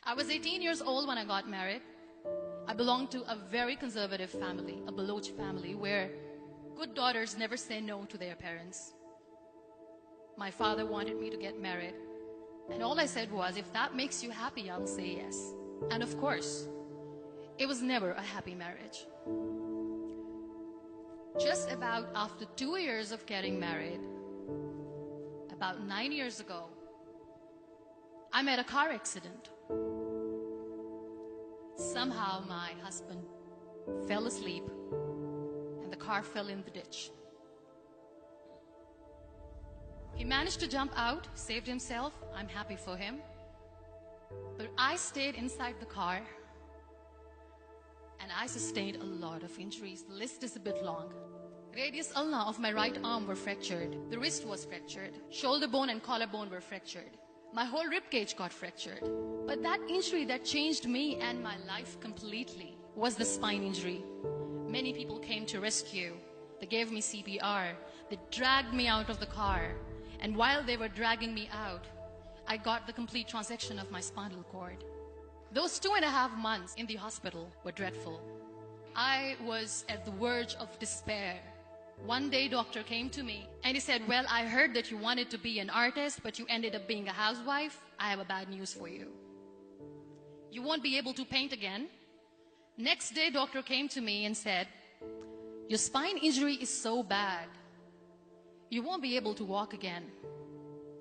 I was 18 years old when I got married. I belonged to a very conservative family, a Baloch family, where good daughters never say no to their parents. My father wanted me to get married, and all I said was, if that makes you happy, I'll say yes. And of course, it was never a happy marriage. Just about after 2 years of getting married, about 9 years ago, I met a car accident. Somehow my husband fell asleep and the car fell in the ditch. He managed to jump out, saved himself. I'm happy for him. But I stayed inside the car and I sustained a lot of injuries. The list is a bit long. Radius ulna of my right arm were fractured. The wrist was fractured. Shoulder bone and collarbone were fractured. My whole rib cage got fractured. But that injury that changed me and my life completely was the spine injury. Many people came to rescue. They gave me CPR. They dragged me out of the car. And while they were dragging me out, I got the complete transection of my spinal cord. Those 2.5 months in the hospital were dreadful. I was at the verge of despair. One day, doctor came to me and he said, well, I heard that you wanted to be an artist, but you ended up being a housewife. I have a bad news for you. You won't be able to paint again. Next day, doctor came to me and said, your spine injury is so bad, you won't be able to walk again.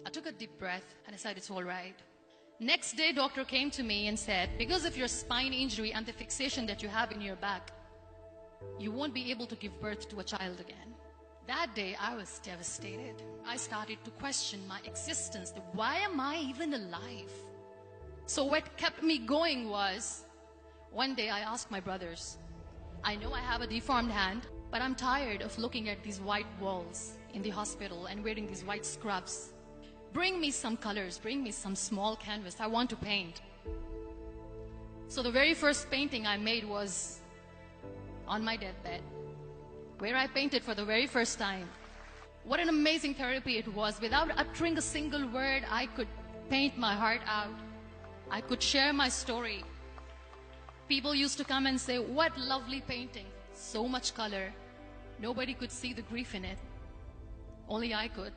I took a deep breath and I said, it's all right. Next day, doctor came to me and said, because of your spine injury and the fixation that you have in your back, you won't be able to give birth to a child again. That day, I was devastated. I started to question my existence. Why am I even alive? So what kept me going was, one day I asked my brothers, I know I have a deformed hand, but I'm tired of looking at these white walls in the hospital and wearing these white scrubs. Bring me some colors, bring me some small canvas. I want to paint. So the very first painting I made was on my deathbed, where I painted for the very first time. What an amazing therapy it was. Without uttering a single word, I could paint my heart out. I could share my story. People used to come and say, what lovely painting. So much color. Nobody could see the grief in it. Only I could.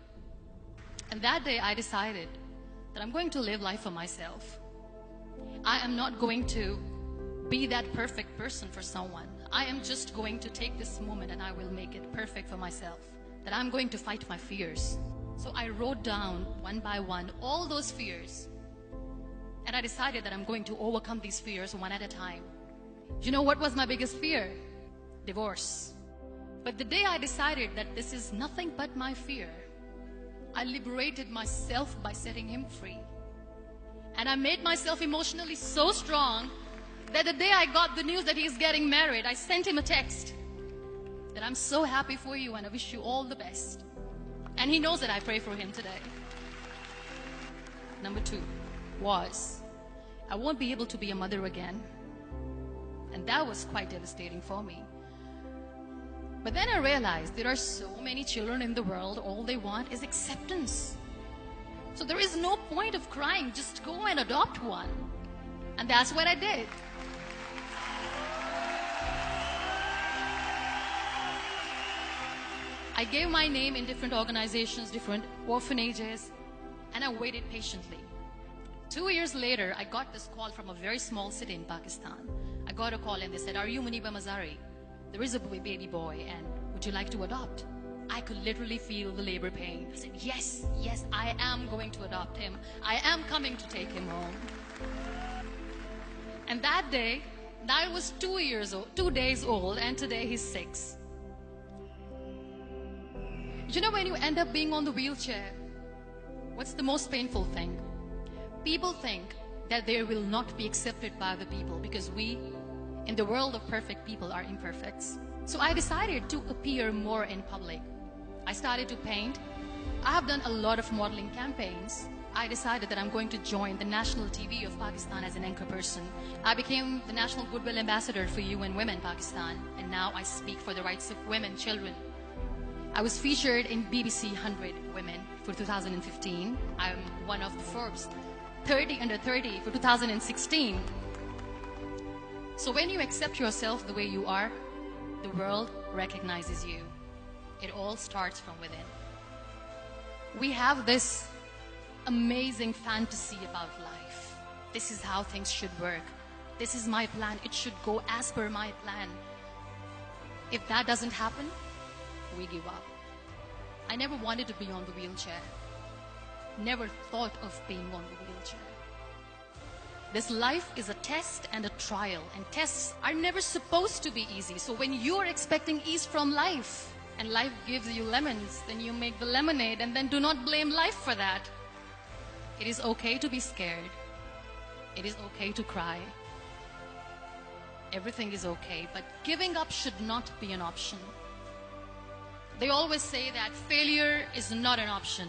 And that day I decided that I'm going to live life for myself. I am not going to be that perfect person for someone. I am just going to take this moment and I will make it perfect for myself. That I'm going to fight my fears. So I wrote down one by one all those fears. And I decided that I'm going to overcome these fears one at a time. You know what was my biggest fear? Divorce. But the day I decided that this is nothing but my fear, I liberated myself by setting him free. And I made myself emotionally so strong that the day I got the news that he's getting married, I sent him a text that I'm so happy for you and I wish you all the best. And he knows that I pray for him today. Number 2 was, I won't be able to be a mother again. And that was quite devastating for me. But then I realized there are so many children in the world, all they want is acceptance. So there is no point of crying, just go and adopt one. And that's what I did. I gave my name in different organizations, different orphanages, and I waited patiently. 2 years later, I got this call from a very small city in Pakistan. I got a call and they said, are you Muniba Mazari? There is a baby boy and would you like to adopt? I could literally feel the labor pain. I said, yes, yes, I am going to adopt him. I am coming to take him home. And that day, I was 2 days old, and today he's 6. You know, when you end up being on the wheelchair, what's the most painful thing? People think that they will not be accepted by other people because we, in the world of perfect people, are imperfects. So I decided to appear more in public. I started to paint. I have done a lot of modeling campaigns. I decided that I'm going to join the national TV of Pakistan as an anchor person. I became the National Goodwill Ambassador for UN Women Pakistan, and now I speak for the rights of women, children. I was featured in BBC 100 Women for 2015. I'm one of the Forbes 30 under 30 for 2016. So when you accept yourself the way you are, the world recognizes you. It all starts from within. We have this amazing fantasy about life. This is how things should work. This is my plan. It should go as per my plan. If that doesn't happen, we give up. I never wanted to be on the wheelchair. Never thought of being on the wheelchair. This life is a test and a trial, and tests are never supposed to be easy. So when you're expecting ease from life, and life gives you lemons, then you make the lemonade, and then do not blame life for that. It is okay to be scared. It is okay to cry. Everything is okay, but giving up should not be an option. They always say that failure is not an option.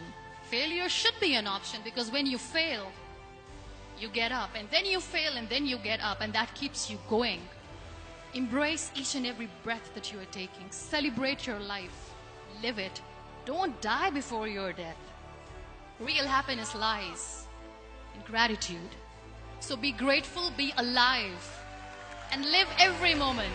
Failure should be an option, because when you fail, you get up, and then you fail, and then you get up, and that keeps you going. Embrace each and every breath that you are taking. Celebrate your life. Live it. Don't die before your death. Real happiness lies in gratitude. So be grateful, be alive, and live every moment.